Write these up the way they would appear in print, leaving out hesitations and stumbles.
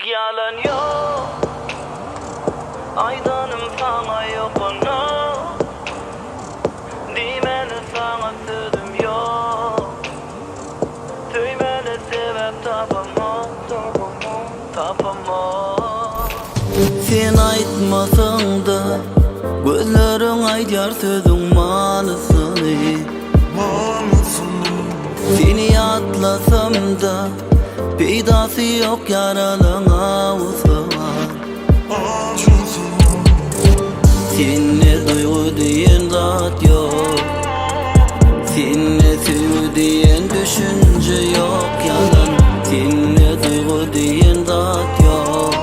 yalan yok. Aydanım sana yok ona. Dimeli sana sözüm yok. Söymeli sebep tapamok, tapamok. Sen aytmasaň da gözleriň aýdýar sözüň manysyny. Seni ýatlasam da peýdasy ýok ýaralyň awuzyna. Seni duygu diýen zat ýok, seni süýgü diýen düşünje ýok ýalan. Seni duygu diýen zat ýok,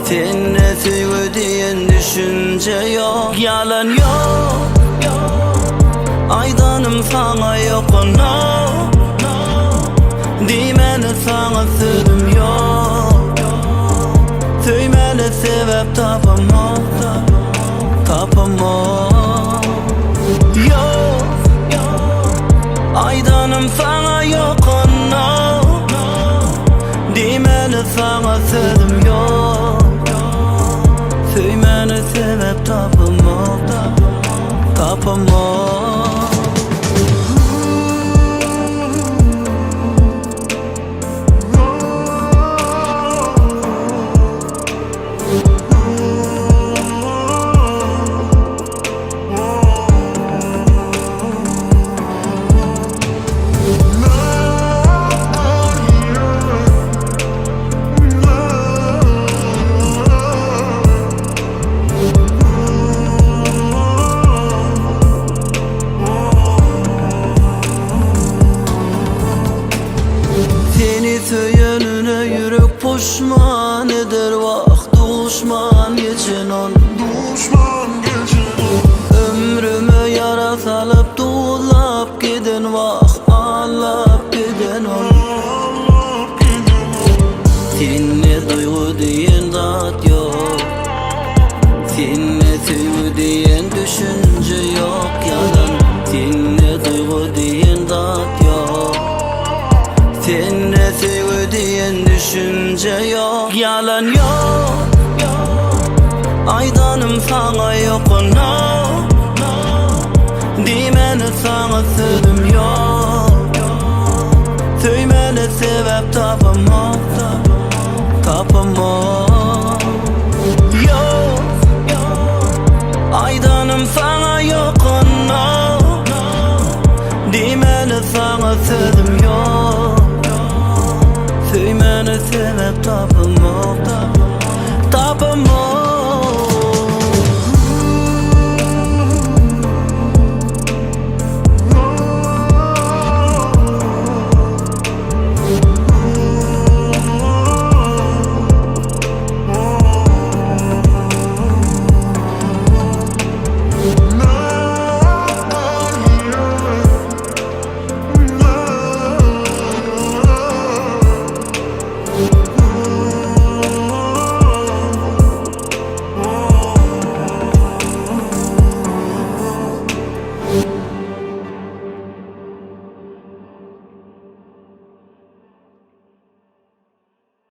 seni süýgü diýen düşünje ýok ýalan ýok. Aydanım sana yok ona. Dimeli sana sözüm yok. Söymeli sebep tapamok, tapamok. Yok, aydanım sana yok ona. Dimeli sana sözüm yok. Söymeli sebep tapamok, tapamok. Söyönüne yürek puşman eder vakt duşman geçen on. Ömrüme yara salıp tuğlap giden vakt ağlap giden on. Seni duygu diyen zat yok, seni süýgü diyen düşünje yok yalan. Seni duygu diyen zat yok, seni süýgü diýen düşünje yok yalan yok. Aydanım sana yok ona. Dimeli sana sözüm yok. Söymeli sebep tapamok, tapamok. Yok, aydanım sana yok ona. Dimeli sana sözüm yok. Söymeli sebep tapamok, tapamok.